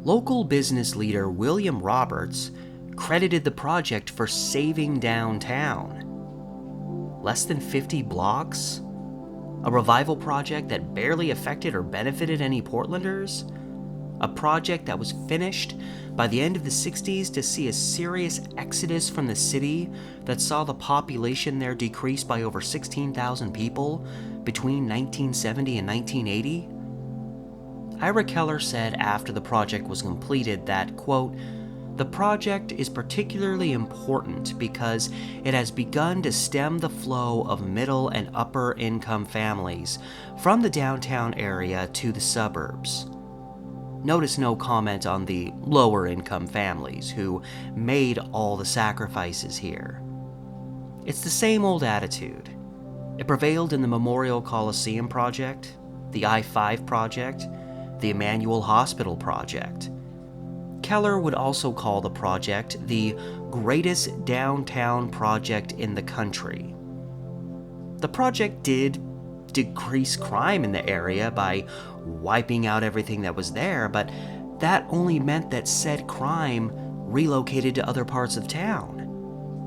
Local business leader William Roberts credited the project for saving downtown. Less than 50 blocks? A revival project that barely affected or benefited any Portlanders? A project that was finished by the end of the 60s to see a serious exodus from the city that saw the population there decrease by over 16,000 people between 1970 and 1980? Ira Keller said after the project was completed that, quote, "The project is particularly important because it has begun to stem the flow of middle and upper income families from the downtown area to the suburbs." Notice no comment on the lower income families who made all the sacrifices here. It's the same old attitude. It prevailed in the Memorial Coliseum project, the I-5 project, the Emmanuel Hospital project. Keller would also call the project the greatest downtown project in the country. The project did decrease crime in the area by wiping out everything that was there, but that only meant that said crime relocated to other parts of town.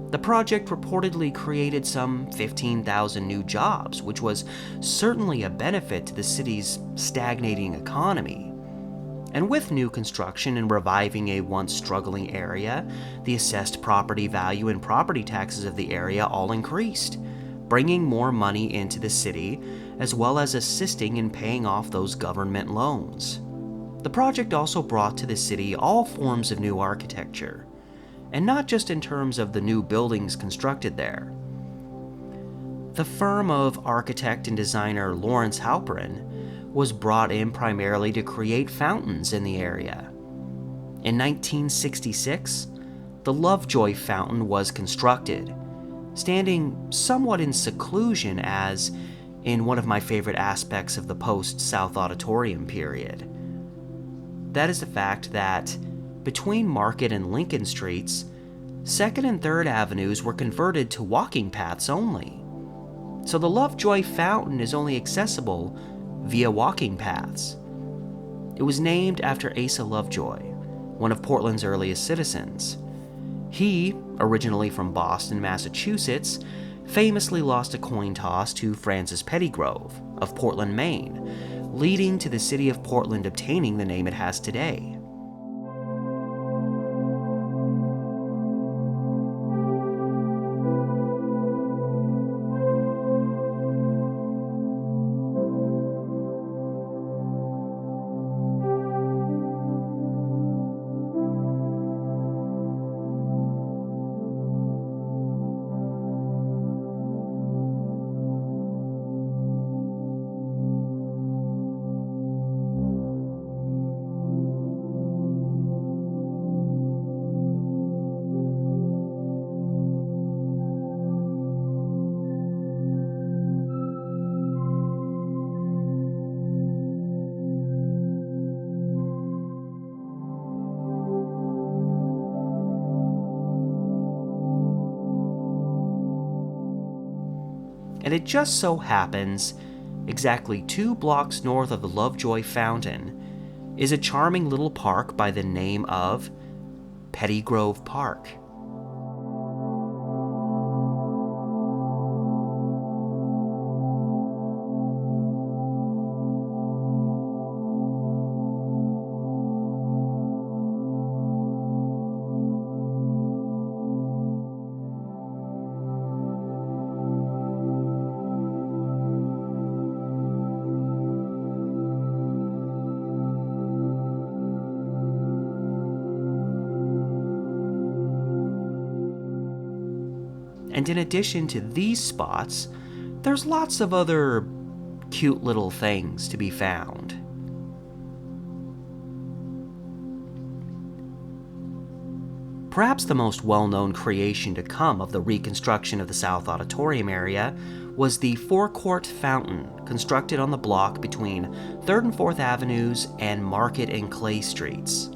The project reportedly created some 15,000 new jobs, which was certainly a benefit to the city's stagnating economy. And with new construction and reviving a once struggling area, the assessed property value and property taxes of the area all increased, bringing more money into the city, as well as assisting in paying off those government loans. The project also brought to the city all forms of new architecture, and not just in terms of the new buildings constructed there. The firm of architect and designer Lawrence Halperin was brought in primarily to create fountains in the area. In 1966, the Lovejoy Fountain was constructed, standing somewhat in seclusion as in one of my favorite aspects of the post-South Auditorium period. That is the fact that between Market and Lincoln Streets, 2nd and 3rd Avenues were converted to walking paths only. So the Lovejoy Fountain is only accessible via walking paths. It was named after Asa Lovejoy, one of Portland's earliest citizens. He, originally from Boston, Massachusetts, famously lost a coin toss to Francis Pettygrove of Portland, Maine, leading to the city of Portland obtaining the name it has today. And it just so happens, exactly 2 blocks north of the Lovejoy Fountain is a charming little park by the name of Petty Grove Park. And in addition to these spots, there's lots of other cute little things to be found. Perhaps the most well-known creation to come of the reconstruction of the South Auditorium area was the forecourt fountain constructed on the block between 3rd and 4th Avenues and Market and Clay Streets.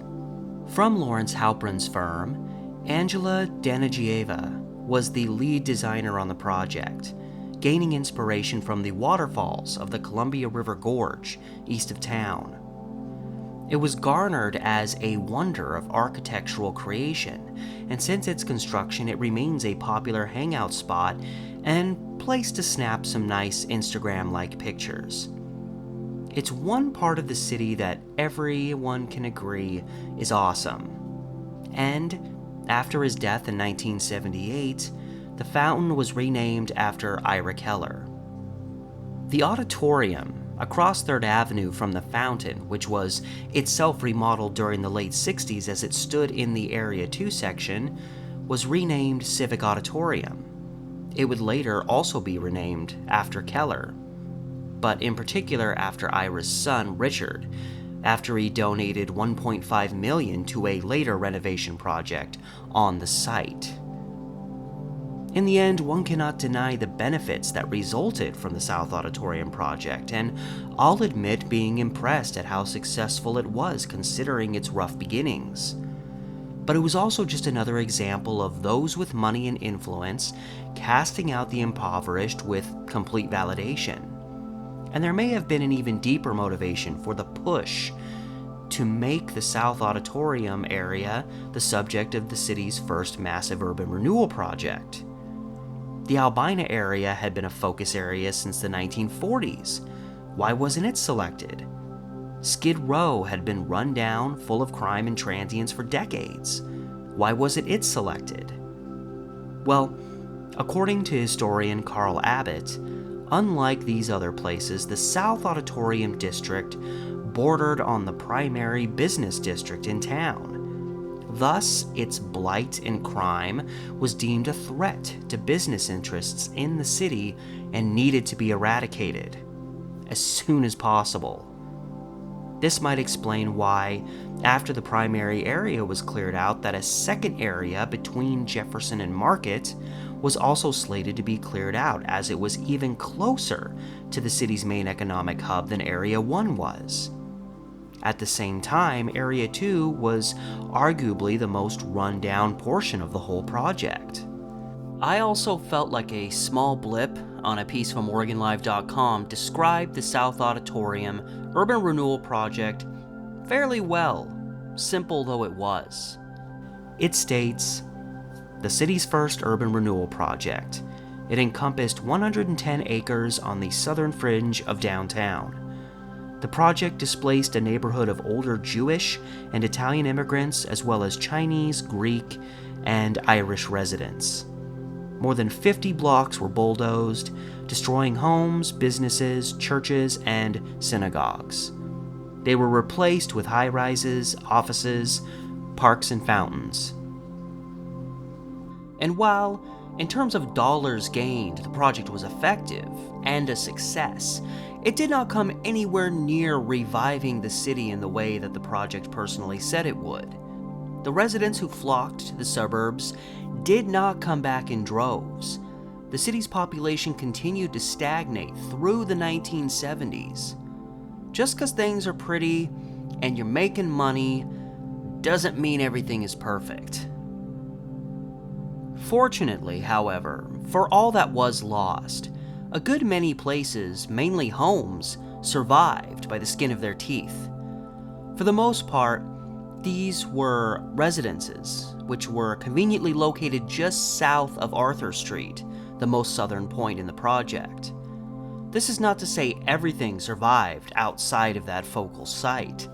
From Lawrence Halprin's firm, Angela Danagieva was the lead designer on the project, gaining inspiration from the waterfalls of the Columbia River Gorge east of town. It was garnered as a wonder of architectural creation, and since its construction it remains a popular hangout spot and place to snap some nice Instagram-like pictures. It's one part of the city that everyone can agree is awesome. And after his death in 1978, the fountain was renamed after Ira Keller. The auditorium, across 3rd Avenue from the fountain, which was itself remodeled during the late 60s as it stood in the Area 2 section, was renamed Civic Auditorium. It would later also be renamed after Keller, but in particular after Ira's son, Richard, after he donated $1.5 million to a later renovation project on the site. In the end, one cannot deny the benefits that resulted from the South Auditorium project, and I'll admit being impressed at how successful it was considering its rough beginnings. But it was also just another example of those with money and influence casting out the impoverished with complete validation. And there may have been an even deeper motivation for the push to make the South Auditorium area the subject of the city's first massive urban renewal project. The Albina area had been a focus area since the 1940s. Why wasn't it selected? Skid Row had been run down, full of crime and transients for decades. Why wasn't it selected? Well, according to historian Carl Abbott, unlike these other places, the South Auditorium district bordered on the primary business district in town. Thus, its blight and crime was deemed a threat to business interests in the city and needed to be eradicated as soon as possible. This might explain why, after the primary area was cleared out, that a second area between Jefferson and Market was also slated to be cleared out, as it was even closer to the city's main economic hub than Area 1 was. At the same time, Area 2 was arguably the most run-down portion of the whole project. I also felt like a small blip on a piece from OregonLive.com described the South Auditorium Urban Renewal Project fairly well, simple though it was. It states, the city's first urban renewal project. It encompassed 110 acres on the southern fringe of downtown. The project displaced a neighborhood of older Jewish and Italian immigrants, as well as Chinese, Greek, and Irish residents. More than 50 blocks were bulldozed, destroying homes, businesses, churches, and synagogues. They were replaced with high-rises, offices, parks, and fountains. And while, in terms of dollars gained, the project was effective and a success, it did not come anywhere near reviving the city in the way that the project personally said it would. The residents who flocked to the suburbs did not come back in droves. The city's population continued to stagnate through the 1970s. Just because things are pretty and you're making money doesn't mean everything is perfect. Fortunately, however, for all that was lost, a good many places, mainly homes, survived by the skin of their teeth. For the most part, these were residences, which were conveniently located just south of Arthur Street, the most southern point in the project. This is not to say everything survived outside of that focal site.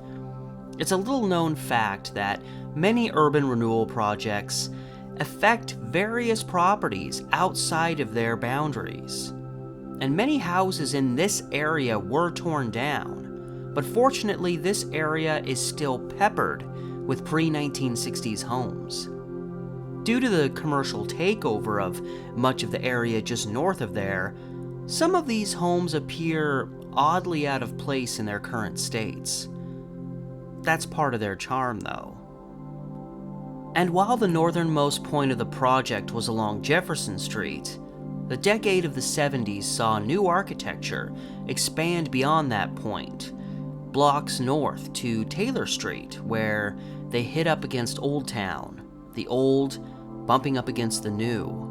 It's a little-known fact that many urban renewal projects affect various properties outside of their boundaries. And many houses in this area were torn down, but fortunately this area is still peppered with pre-1960s homes. Due to the commercial takeover of much of the area just north of there, some of these homes appear oddly out of place in their current states. That's part of their charm, though. And while the northernmost point of the project was along Jefferson Street, the decade of the 70s saw new architecture expand beyond that point, blocks north to Taylor Street, where they hit up against Old Town, the old bumping up against the new.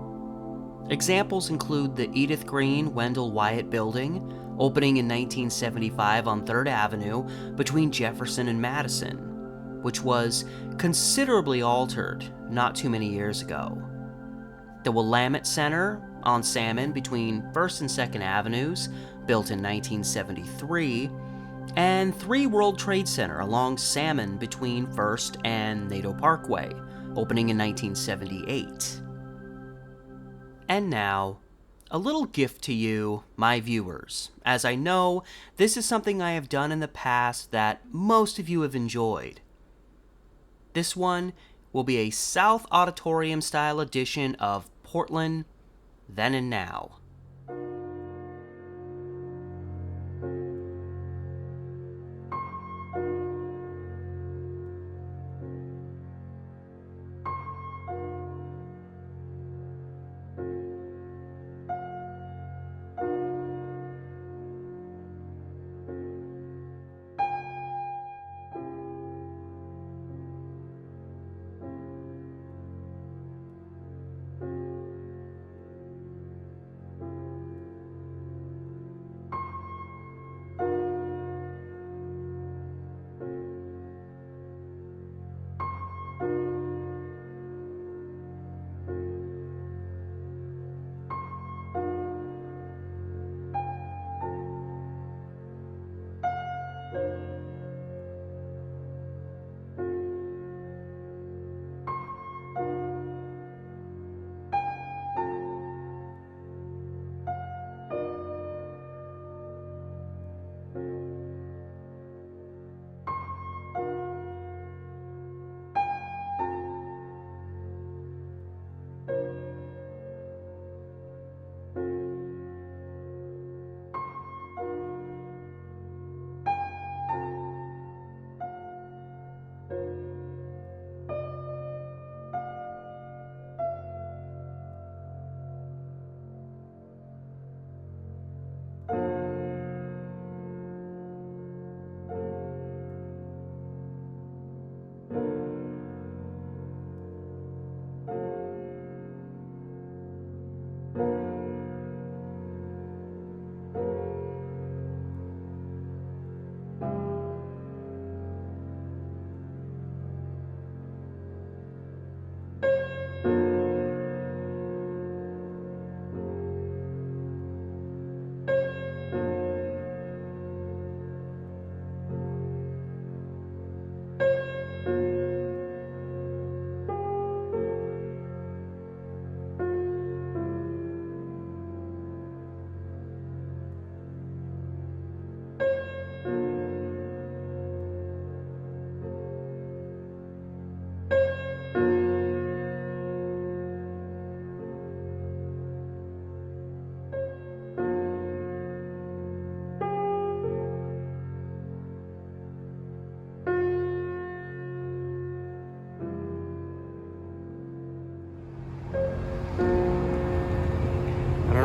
Examples include the Edith Green Wendell Wyatt Building, opening in 1975 on 3rd Avenue between Jefferson and Madison, which was considerably altered not too many years ago. The Willamette Center on Salmon between 1st and 2nd Avenues, built in 1973, and 3 World Trade Center along Salmon between 1st and Nadeau Parkway, opening in 1978. And now, a little gift to you, my viewers, as I know this is something I have done in the past that most of you have enjoyed. This one will be a South Auditorium style edition of Portland, Then and Now.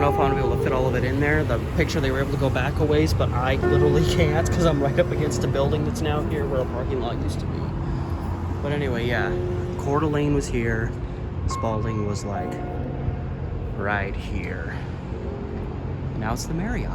If I'm gonna be able to fit all of it in there. The picture they were able to go back a ways, but I literally can't because I'm right up against a building that's now here where a parking lot used to be. But anyway, yeah, Coeur d'Alene was here. Spalding was like right here. Now it's the Marriott.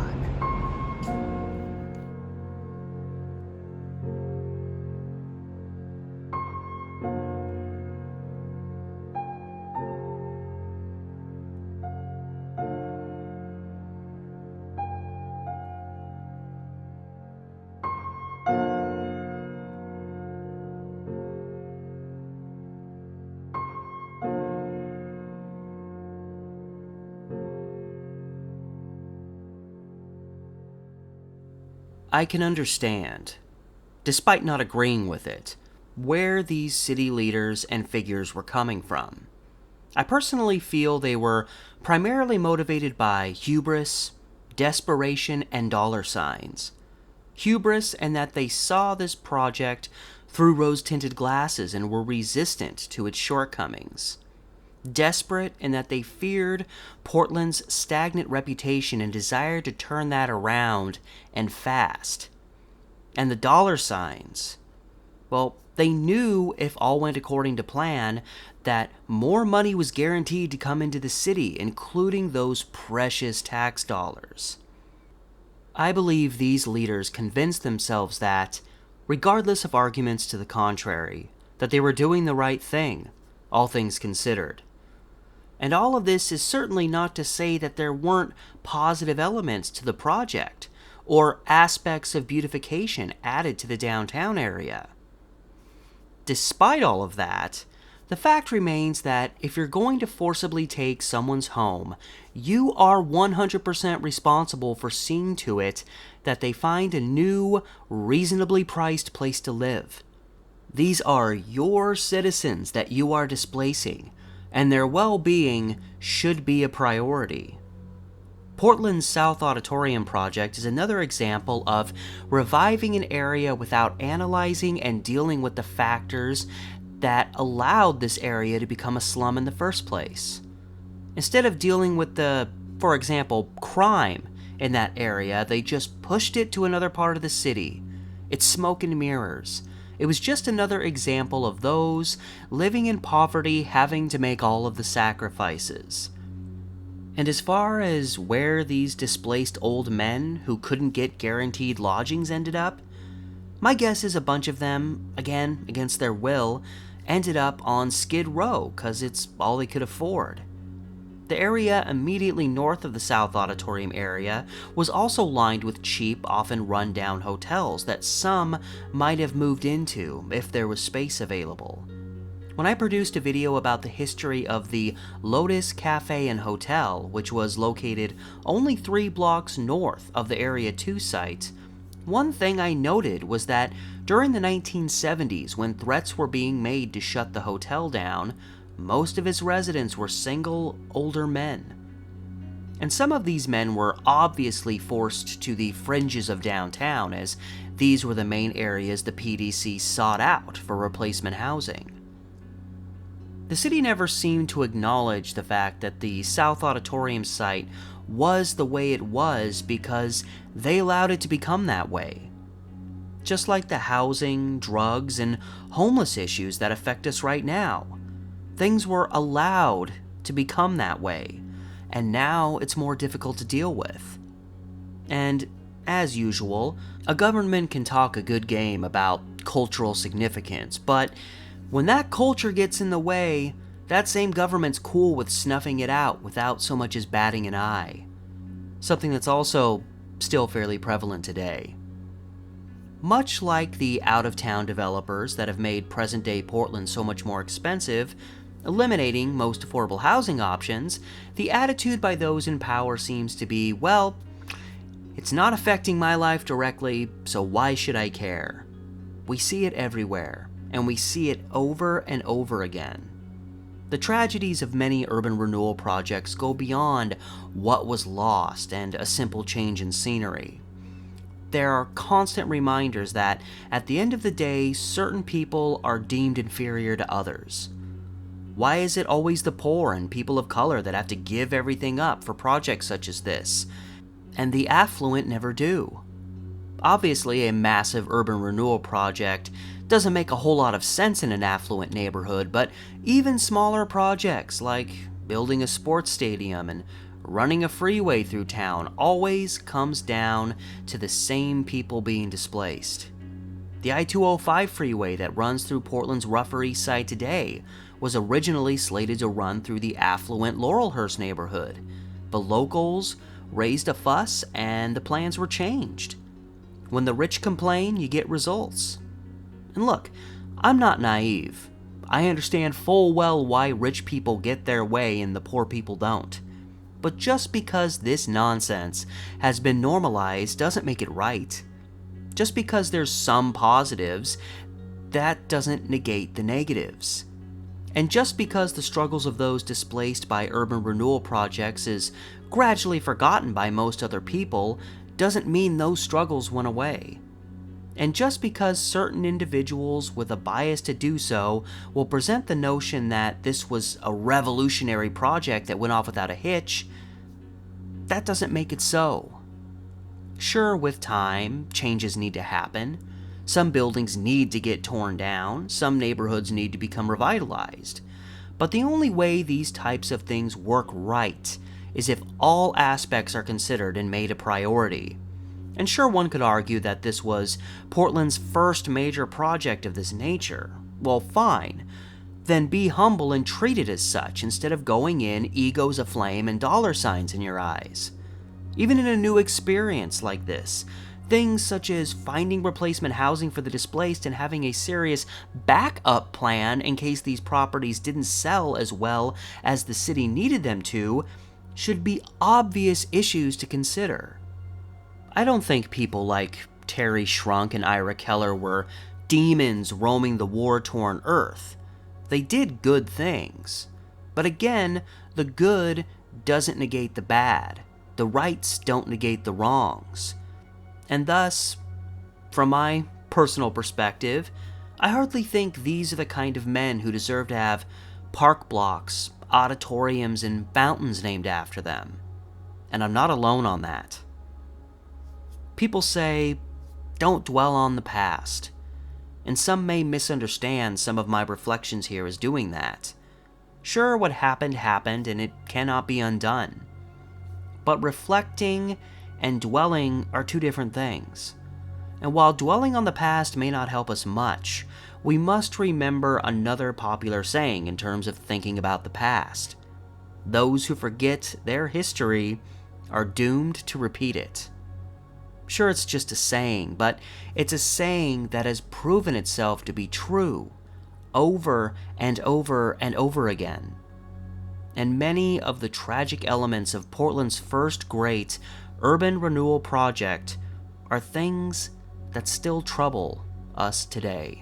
I can understand, despite not agreeing with it, where these city leaders and figures were coming from. I personally feel they were primarily motivated by hubris, desperation, and dollar signs. Hubris in that they saw this project through rose-tinted glasses and were resistant to its shortcomings. Desperate in that they feared Portland's stagnant reputation and desired to turn that around, and fast. And the dollar signs, well, they knew if all went according to plan that more money was guaranteed to come into the city, including those precious tax dollars. I believe these leaders convinced themselves that, regardless of arguments to the contrary, that they were doing the right thing, all things considered. And all of this is certainly not to say that there weren't positive elements to the project, or aspects of beautification added to the downtown area. Despite all of that, the fact remains that if you're going to forcibly take someone's home, you are 100% responsible for seeing to it that they find a new, reasonably priced place to live. These are your citizens that you are displacing, and their well-being should be a priority. Portland's South Auditorium project is another example of reviving an area without analyzing and dealing with the factors that allowed this area to become a slum in the first place. Instead of dealing with the, for example, crime in that area, they just pushed it to another part of the city. It's smoke and mirrors. It was just another example of those living in poverty having to make all of the sacrifices. And as far as where these displaced old men who couldn't get guaranteed lodgings ended up, my guess is a bunch of them, again, against their will, ended up on Skid Row because it's all they could afford. The area immediately north of the South Auditorium area was also lined with cheap, often run-down hotels that some might have moved into if there was space available. When I produced a video about the history of the Lotus Cafe and Hotel, which was located only 3 blocks north of the Area 2 site, one thing I noted was that during the 1970s, when threats were being made to shut the hotel down, most of its residents were single, older men. And some of these men were obviously forced to the fringes of downtown, as these were the main areas the PDC sought out for replacement housing. The city never seemed to acknowledge the fact that the South Auditorium site was the way it was because they allowed it to become that way. Just like the housing, drugs, and homeless issues that affect us right now. Things were allowed to become that way, and now it's more difficult to deal with. And, as usual, a government can talk a good game about cultural significance, but when that culture gets in the way, that same government's cool with snuffing it out without so much as batting an eye. Something that's also still fairly prevalent today. Much like the out-of-town developers that have made present-day Portland so much more expensive, eliminating most affordable housing options, the attitude by those in power seems to be, well, it's not affecting my life directly, so why should I care? We see it everywhere, and we see it over and over again. The tragedies of many urban renewal projects go beyond what was lost and a simple change in scenery. There are constant reminders that, at the end of the day, certain people are deemed inferior to others. Why is it always the poor and people of color that have to give everything up for projects such as this, and the affluent never do? Obviously, a massive urban renewal project doesn't make a whole lot of sense in an affluent neighborhood, but even smaller projects like building a sports stadium and running a freeway through town always comes down to the same people being displaced. The I-205 freeway that runs through Portland's Rougher East Side today was originally slated to run through the affluent Laurelhurst neighborhood, but locals raised a fuss and the plans were changed. When the rich complain, you get results. And look, I'm not naive. I understand full well why rich people get their way and the poor people don't. But just because this nonsense has been normalized doesn't make it right. Just because there's some positives, that doesn't negate the negatives. And just because the struggles of those displaced by urban renewal projects is gradually forgotten by most other people, doesn't mean those struggles went away. And just because certain individuals with a bias to do so will present the notion that this was a revolutionary project that went off without a hitch, that doesn't make it so. Sure, with time, changes need to happen. Some buildings need to get torn down, some neighborhoods need to become revitalized. But the only way these types of things work right is if all aspects are considered and made a priority. And sure, one could argue that this was Portland's first major project of this nature. Well, fine. Then be humble and treat it as such instead of going in egos aflame and dollar signs in your eyes. Even in a new experience like this, things such as finding replacement housing for the displaced and having a serious backup plan in case these properties didn't sell as well as the city needed them to should be obvious issues to consider. I don't think people like Terry Shrunk and Ira Keller were demons roaming the war-torn earth. They did good things. But again, the good doesn't negate the bad. The rights don't negate the wrongs. And thus, from my personal perspective, I hardly think these are the kind of men who deserve to have park blocks, auditoriums, and fountains named after them. And I'm not alone on that. People say, don't dwell on the past. And some may misunderstand some of my reflections here as doing that. Sure, what happened happened and it cannot be undone. But reflecting and dwelling are two different things. And while dwelling on the past may not help us much, we must remember another popular saying in terms of thinking about the past. Those who forget their history are doomed to repeat it. Sure, it's just a saying, but it's a saying that has proven itself to be true over and over and over again. And many of the tragic elements of Portland's first great urban renewal project are things that still trouble us today.